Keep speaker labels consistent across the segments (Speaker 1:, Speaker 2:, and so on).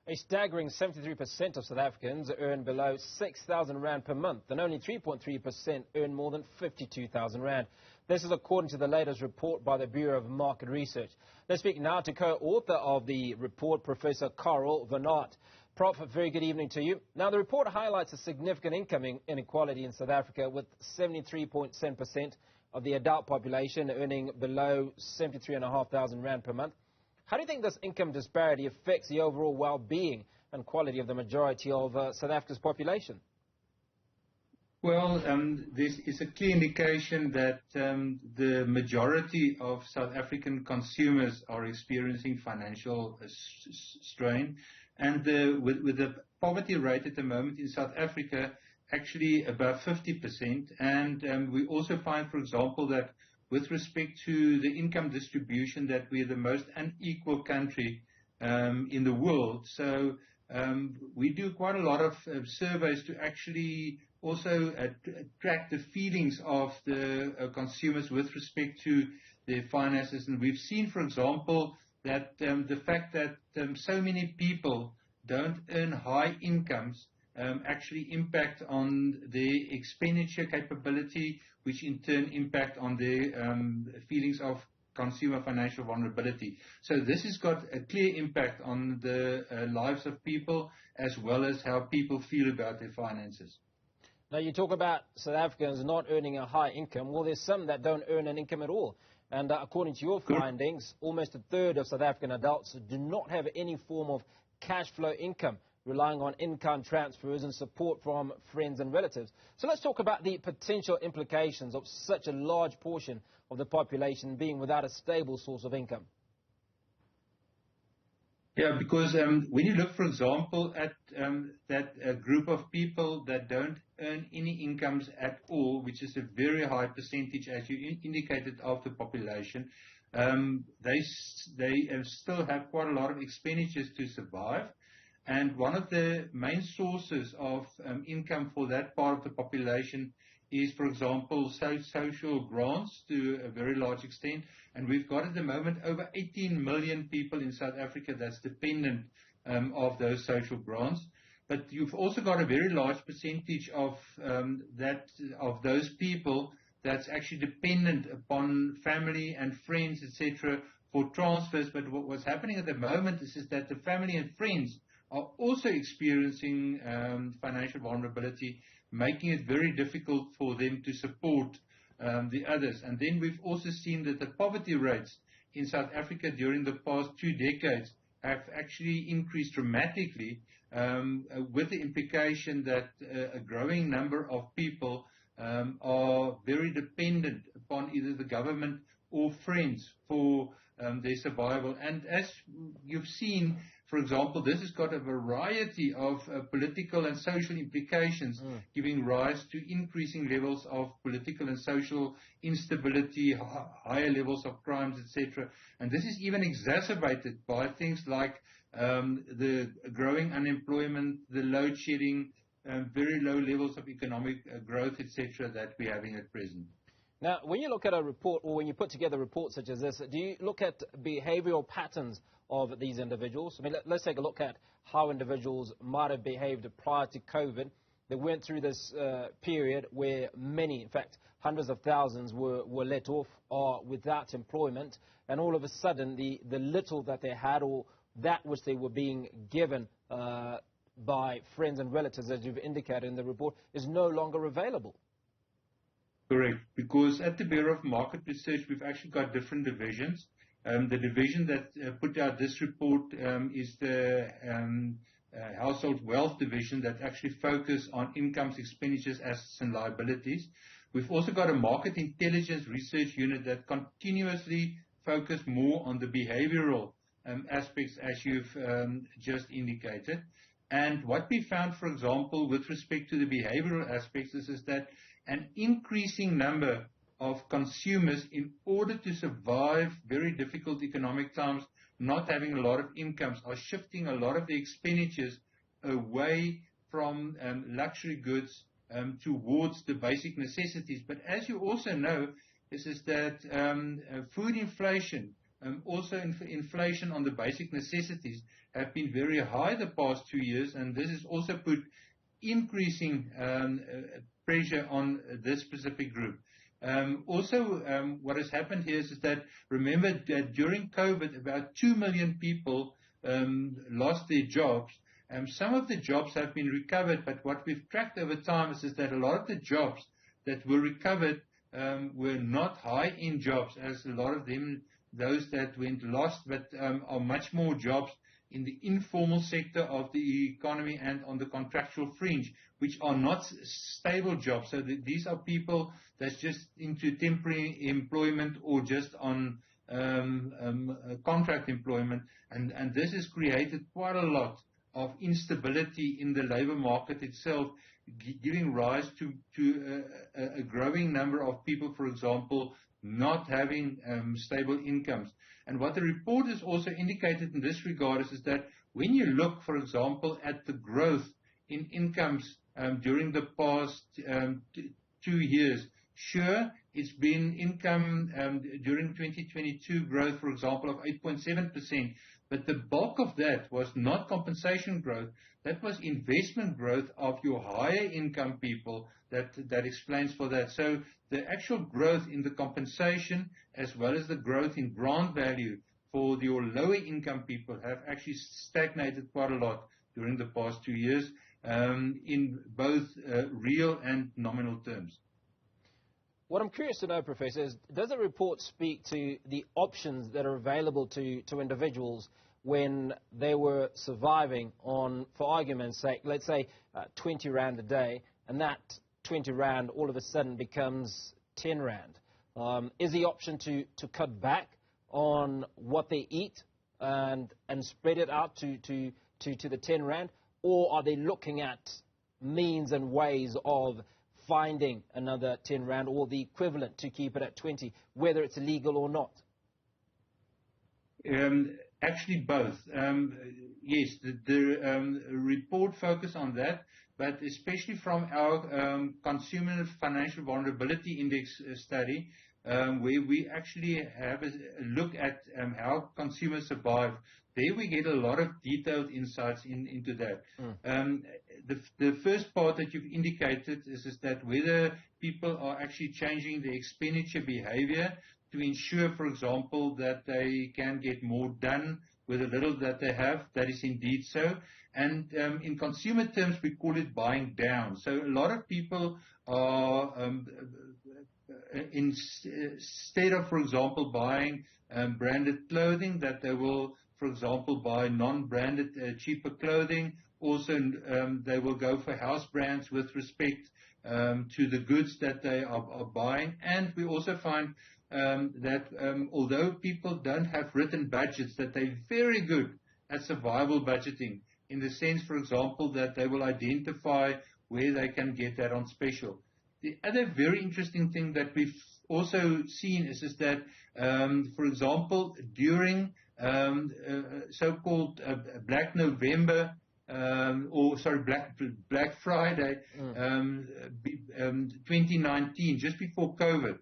Speaker 1: A staggering 73% of South Africans earn below 6,000 rand per month, and only 3.3% earn more than 52,000 rand. This is according to the latest report by the Bureau of Market Research. Let's speak now to co-author of the report, Professor Carel van Aardt. Prof, a very good evening to you. Now, the report highlights a significant income inequality in South Africa, with 73.7% of the adult population earning below 73,500 rand per month. How do you think this income disparity affects the overall well-being and quality of the majority of South Africa's population?
Speaker 2: Well, this is a clear indication that the majority of South African consumers are experiencing financial strain. And with the poverty rate at the moment in South Africa actually above 50%. And we also find, for example, that with respect to the income distribution, that we're the most unequal country in the world. So we do quite a lot of surveys to actually also track the feelings of the consumers with respect to their finances. And we've seen, for example, that the fact that so many people don't earn high incomes actually impact on their expenditure capability, which in turn impact on their feelings of consumer financial vulnerability. So this has got a clear impact on the lives of people, as well as how people feel about their finances.
Speaker 1: Now, you talk about South Africans not earning a high income. Well, there's some that don't earn an income at all. And according to your findings, almost a third of South African adults do not have any form of cash flow income, relying on income transfers and support from friends and relatives. So let's talk about the potential implications of such a large portion of the population being without a stable source of income.
Speaker 2: Yeah, because when you look, for example, at that group of people that don't earn any incomes at all, which is a very high percentage, as you indicated, of the population, they still have quite a lot of expenditures to survive. And one of the main sources of income for that part of the population is, for example, social grants to a very large extent. And we've got at the moment over 18 million people in South Africa that's dependent of those social grants. But you've also got a very large percentage of those people that's actually dependent upon family and friends, etc., for transfers. But what's happening at the moment is that the family and friends are also experiencing financial vulnerability, making it very difficult for them to support the others. And then we've also seen that the poverty rates in South Africa during the past 2 decades have actually increased dramatically, with the implication that a growing number of people are very dependent upon either the government or friends for their survival. And as you've seen, for example, this has got a variety of political and social implications, giving rise to increasing levels of political and social instability, higher levels of crimes, etc. And this is even exacerbated by things like the growing unemployment, the load shedding, very low levels of economic growth, etc., that we're having at present.
Speaker 1: Now, when you look at a report, or when you put together reports such as this, do you look at behavioral patterns of these individuals? I mean, let's take a look at how individuals might have behaved prior to COVID. They went through this period where many, in fact, hundreds of thousands were let off or without employment, and all of a sudden the little that they had, or that which they were being given by friends and relatives, as you've indicated in the report, is no longer available.
Speaker 2: Correct, because at the Bureau of Market Research, we've actually got different divisions. The division that put out this report is the Household Wealth Division, that actually focus on incomes, expenditures, assets, and liabilities. We've also got a Market Intelligence Research Unit that continuously focus more on the behavioral aspects, as you've just indicated. And what we found, for example, with respect to the behavioral aspects is that an increasing number of consumers, in order to survive very difficult economic times, not having a lot of incomes, are shifting a lot of the expenditures away from luxury goods towards the basic necessities. But as you also know, is that food inflation Also, inflation on the basic necessities have been very high the past 2 years, and this has also put increasing pressure on this specific group. What has happened here is that, remember that during COVID, about 2 million people lost their jobs. Some of the jobs have been recovered, but what we've tracked over time is that a lot of the jobs that were recovered were not high-end jobs, as a lot of them, those that went lost, but are much more jobs in the informal sector of the economy and on the contractual fringe, which are not stable jobs. So these are people that's just into temporary employment or just on contract employment, and this has created quite a lot of instability in the labor market itself, giving rise to a growing number of people, for example, not having stable incomes. And what the report has also indicated in this regard is that when you look, for example, at the growth in incomes during the past 2 years, sure, it's been income during 2022 growth, for example, of 8.7%, but the bulk of that was not compensation growth. That was investment growth of your higher income people that explains for that. So the actual growth in the compensation as well as the growth in grant value for your lower income people have actually stagnated quite a lot during the past 2 years in both real and nominal terms.
Speaker 1: What I'm curious to know, Professor, is does the report speak to the options that are available to individuals when they were surviving on, for argument's sake, let's say 20 Rand a day, and that 20 Rand all of a sudden becomes 10 Rand? Is the option to cut back on what they eat and spread it out to the 10 Rand? Or are they looking at means and ways of finding another 10 Rand or the equivalent to keep it at 20, whether it's illegal or not?
Speaker 2: Actually, both. Yes, the report focused on that, but especially from our Consumer Financial Vulnerability Index study, where we actually have a look at how consumers survive. There we get a lot of detailed insights into that. The first part that you've indicated is that whether people are actually changing their expenditure behavior to ensure, for example, that they can get more done with the little that they have. That is indeed so. And in consumer terms, we call it buying down. So a lot of people are, instead of, for example, buying branded clothing, that they will, for example, buy non-branded cheaper clothing. Also, they will go for house brands with respect to the goods that they are buying. And we also find that although people don't have written budgets, that they're very good at survival budgeting, in the sense, for example, that they will identify where they can get that on special. The other very interesting thing that we've also seen is that, for example, during so-called Black November, Black Friday 2019, just before COVID,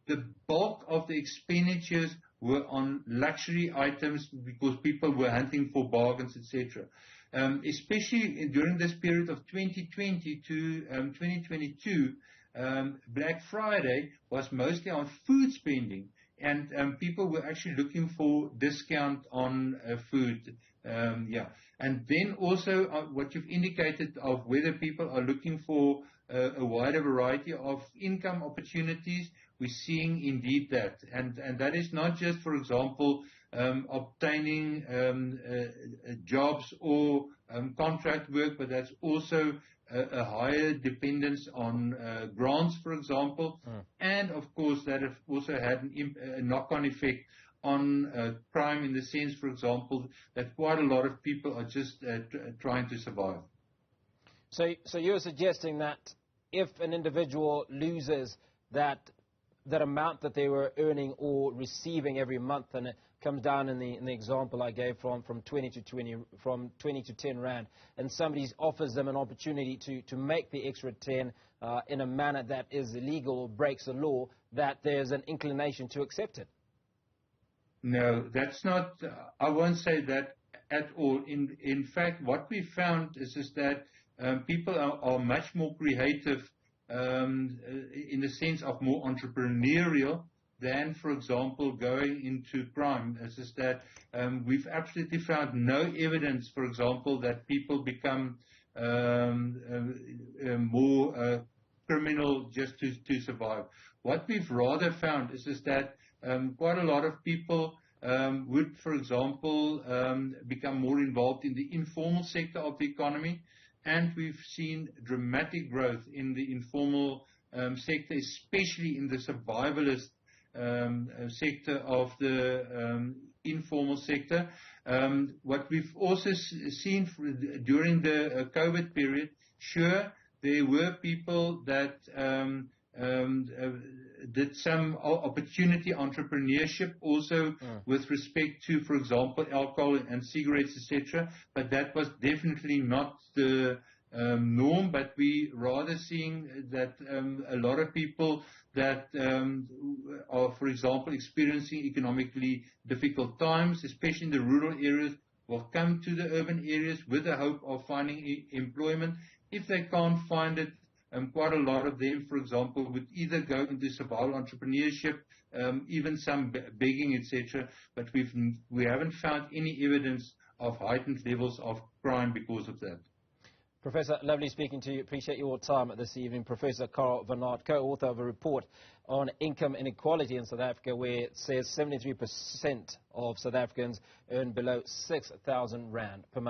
Speaker 2: the bulk of the expenditures were on luxury items because people were hunting for bargains, etc. Especially during this period of 2020 to 2022, Black Friday was mostly on food spending, and people were actually looking for discount on food. And then also what you've indicated of whether people are looking for a wider variety of income opportunities, we're seeing indeed that. And that is not just, for example, obtaining jobs or contract work, but that's also a higher dependence on grants, for example. And, of course, that have also had a knock-on effect on crime, in the sense, for example, that quite a lot of people are just trying to survive.
Speaker 1: So you're suggesting that if an individual loses that amount that they were earning or receiving every month, and it comes down in the example I gave from 20 to 10 Rand, and somebody offers them an opportunity to make the extra 10 in a manner that is illegal or breaks the law, that there's an inclination to accept it?
Speaker 2: No, that's not, I won't say that at all. In fact, what we found is that people are much more creative in the sense of more entrepreneurial than, for example, going into crime. Is that we've absolutely found no evidence, for example, that people become more criminal just to survive. What we've rather found is that quite a lot of people would, for example, become more involved in the informal sector of the economy, and we've seen dramatic growth in the informal sector, especially in the survivalist sector of the informal sector. What we've also seen during the COVID period, sure, there were people that did some opportunity entrepreneurship also with respect to, for example, alcohol and cigarettes, etc. But that was definitely not the norm. But we rather seeing that a lot of people that are, for example, experiencing economically difficult times, especially in the rural areas, will come to the urban areas with the hope of finding employment. If they can't find it, quite a lot of them, for example, would either go into survival entrepreneurship, even some begging, etc. But we haven't found any evidence of heightened levels of crime because of that.
Speaker 1: Professor, lovely speaking to you. Appreciate your time this evening. Professor Carel van Aardt, co-author of a report on income inequality in South Africa, where it says 73% of South Africans earn below 6,000 rand per month.